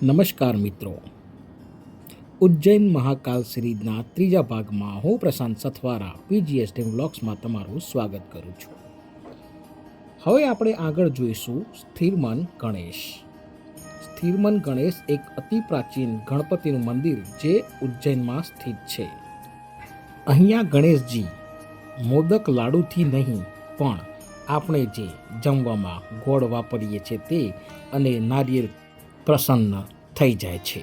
નમસ્કાર મિત્રો. ઉજ્જૈન મહાકાલ સિરીઝના ત્રીજા ભાગમાં હું પ્રશાંત સથવારા પીજીએસ ટીમ વ્લોગ્સમાં તમારું સ્વાગત કરું છું. હવે આપણે આગળ જોઈશું સ્થિરમન ગણેશ. સ્થિરમન ગણેશ એક અતિ પ્રાચીન ગણપતિનું મંદિર જે ઉજ્જૈનમાં સ્થિત છે. અહીંયા ગણેશજી મોદક લાડુથી નહીં પણ આપણે જે જમવામાં ગોળ વાપરીએ છીએ તે અને નારિયેળ પ્રસન્ન થઈ જાય છે.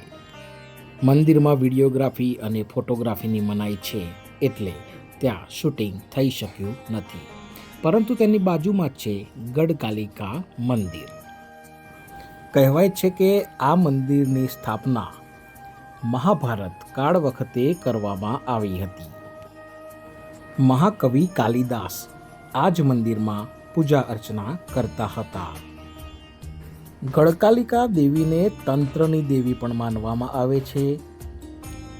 મંદિરમાં વિડીયોગ્રાફી અને ફોટોગ્રાફીની મનાઈ છે એટલે ત્યાં શૂટિંગ થઈ શક્યું નથી, પરંતુ તેની બાજુમાં છે ગઢકાલિકા મંદિર. કહેવાય છે કે આ મંદિરની સ્થાપના મહાભારત કાળ વખતે કરવામાં આવી હતી. મહાકવિ કાલિદાસ આ જ મંદિરમાં પૂજા અર્ચના કરતા હતા. ગઢકાલિકા દેવીને તંત્રની દેવી પણ માનવામાં આવે છે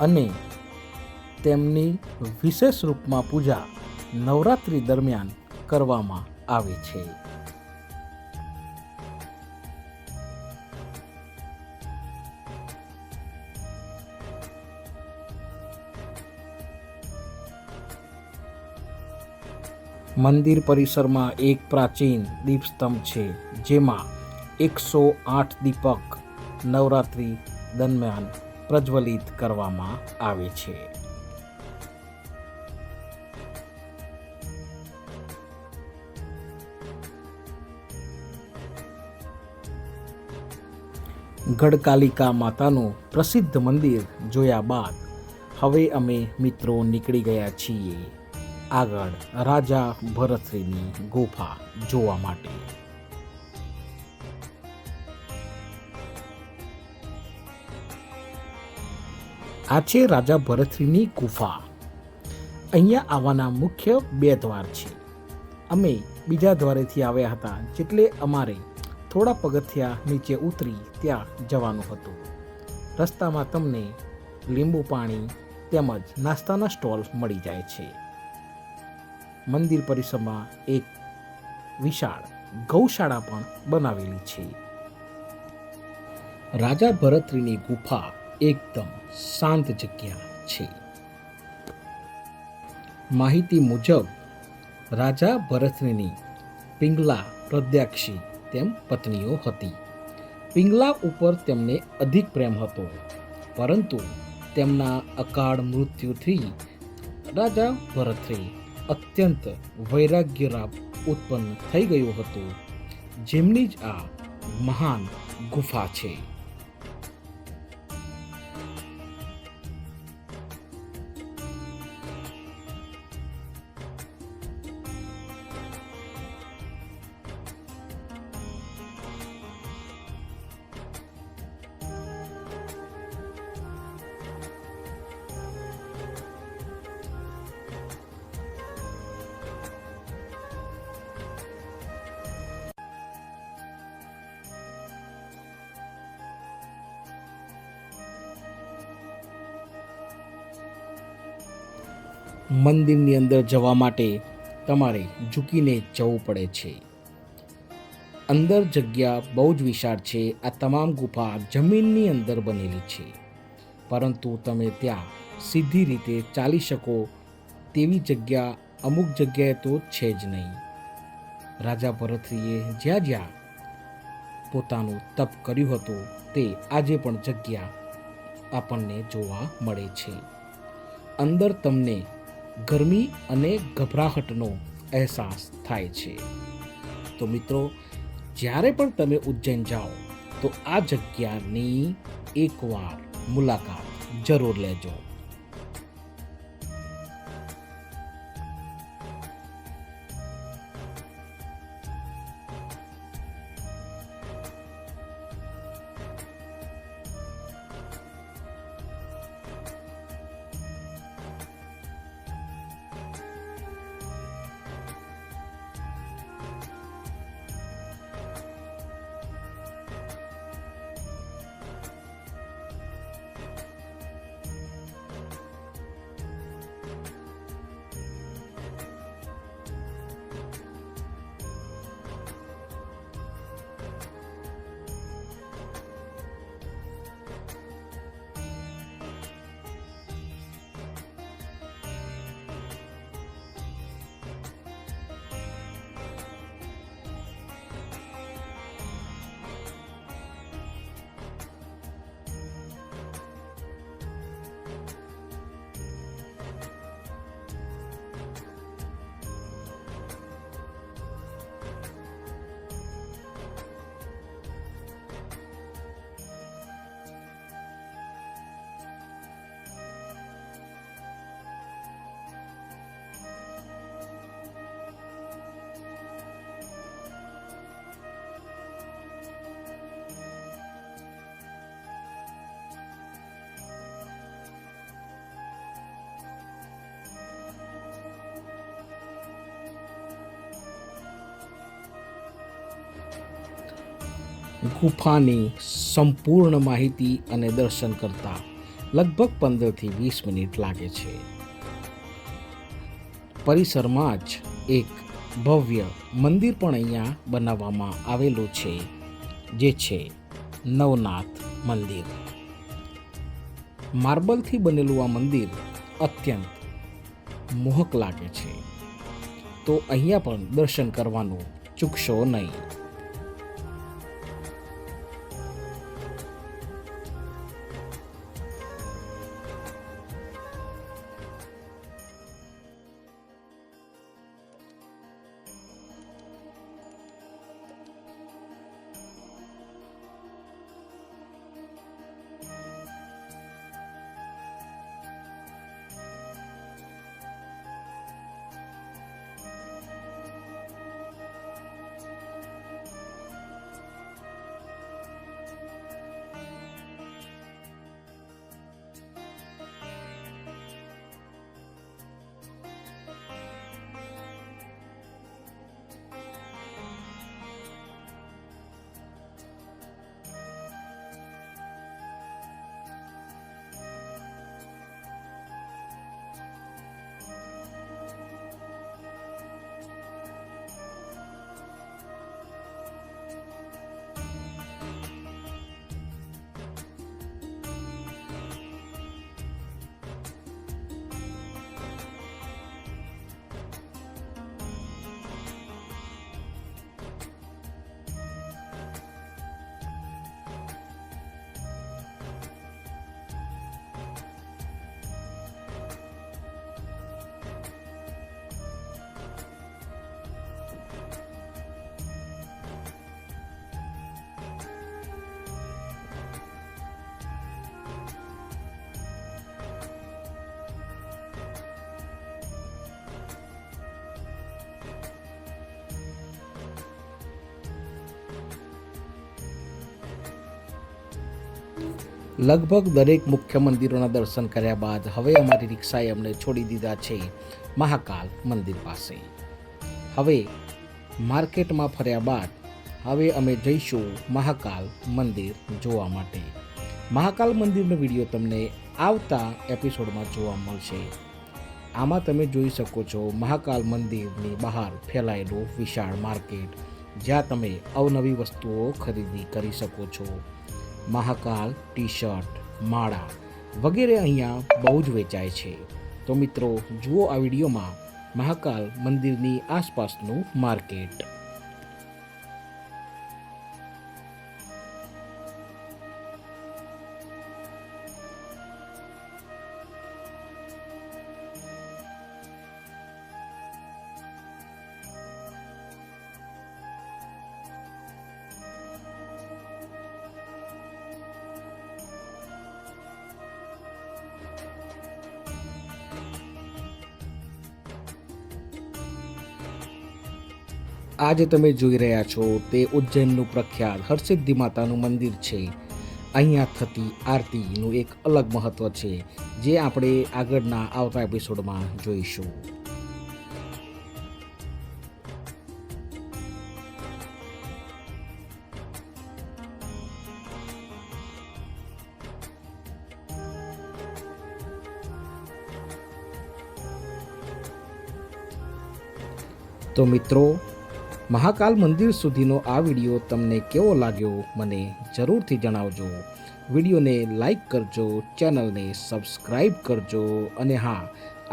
અને તેમની વિશેષ રૂપમાં પૂજા નવરાત્રિ દરમિયાન કરવામાં આવે છે. મંદિર પરિસરમાં એક પ્રાચીન દીપસ્તંભ છે જેમાં 108 દીપક નવરાત્રિ દરમિયાન પ્રજ્વલિત કરવામાં આવે છે. ગઢકાલિકા માતાનું પ્રસિદ્ધ મંદિર જોયા બાદ હવે અમે મિત્રો નીકળી ગયા છીએ આગળ રાજા ભરથરીની ગુફા જોવા માટે. આ છે રાજા ભરથરીની ગુફા. અહીંયા આવવાના મુખ્ય 2 દ્વાર છે. અમે બીજા દ્વારેથી આવ્યા હતા, જેટલે અમારે થોડા પગથિયા નીચે ઉતરી ત્યાં જવાનું હતું. રસ્તામાં તમને લીંબુ પાણી તેમજ નાસ્તાના સ્ટોલ મળી જાય છે. મંદિર પરિસરમાં એક વિશાળ ગૌશાળા પણ બનાવેલી છે. રાજા ભરથરીની ગુફા એકદમ શાંત જગ્યા છે. માહિતી મુજબ રાજા ભરથરીની પિંગલા પ્રદ્યાક્ષી તેમ પત્નીઓ હતી. પિંગલા ઉપર તેમને અધિક પ્રેમ હતો, પરંતુ તેમના અકાળ મૃત્યુથી રાજા ભરથરી અત્યંત વૈરાગ્યરાગ ઉત્પન્ન થઈ ગયું હતું, જેમની જ આ મહાન ગુફા છે. મંદિરની અંદર જવા માટે તમારે ઝૂકીને જવું પડે છે. અંદર જગ્યા બહુ જ વિશાળ છે. આ તમામ ગુફા જમીનની અંદર બનેલી છે, પરંતુ તમે ત્યાં સીધી રીતે ચાલી શકો તેવી જગ્યા અમુક જગ્યાએ તો છે જ નહીં. રાજા ભરથરીએ જ્યાં જ્યાં પોતાનું તપ કર્યું હતું તે આજે પણ જગ્યા આપણને જોવા મળે છે. અંદર તમને ગરમી અને ગભરાહટનો અહેસાસ થાય છે. તો મિત્રો, જ્યારે પણ તમે ઉજ્જૈન જાઓ તો આ જગ્યાની એકવાર મુલાકાત જરૂર લેજો. ગુફાની સંપૂર્ણ માહિતી અને દર્શન કરતા લગભગ 15થી 20 મિનિટ લાગે છે. પરિસરમાં જ એક ભવ્ય મંદિર પણ અહીંયા બનાવવામાં આવેલું છે, જે છે નવનાથ મંદિર. માર્બલથી બનેલું આ મંદિર અત્યંત મોહક લાગે છે, તો અહીંયા પણ દર્શન કરવાનું ચૂકશો નહીં. લગભગ દરેક મુખ્ય મંદિરોના દર્શન કર્યા બાદ હવે અમારી રિક્ષાએ અમને છોડી દીધા છે મહાકાલ મંદિર પાસે. હવે માર્કેટમાં ફર્યા બાદ હવે અમે જઈશું મહાકાલ મંદિર જોવા માટે. મહાકાલ મંદિરનો વિડીયો તમને આવતા એપિસોડમાં જોવા મળશે. આમાં તમે જોઈ શકો છો મહાકાલ મંદિરની બહાર ફેલાયેલું વિશાળ માર્કેટ, જ્યાં તમે અવનવી વસ્તુઓ ખરીદી કરી શકો છો. મહાકાલ ટી શર્ટ, માળા વગેરે અહીંયા બહુ જ વેચાય છે. તો મિત્રો, જુઓ આ વિડીયોમાં મહાકાલ મંદિરની આસપાસનું માર્કેટ. આજે તમે જોઈ રહ્યા છો તે ઉજ્જૈનનું પ્રખ્યાત હરસિદ્ધિ માતાનું મંદિર છે. અહીંયા થતી આરતીનું એક અલગ મહત્વ છે, જે આપણે આગળના આવતા એપિસોડમાં જોઈશું. તો મિત્રો, મહાકાલ મંદિર સુધીનો આ વિડીયો તમને કેવો લાગ્યો મને જરૂરથી જણાવજો. વિડીયોને લાઈક કરજો, ચેનલને સબસ્ક્રાઈબ કરજો અને હા,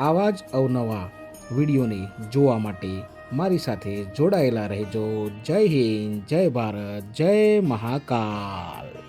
આવા જ અવનવા વિડીયોને જોવા માટે મારી સાથે જોડાયેલા રહેજો. જય હિન્દ, જય ભારત, જય મહાકાલ.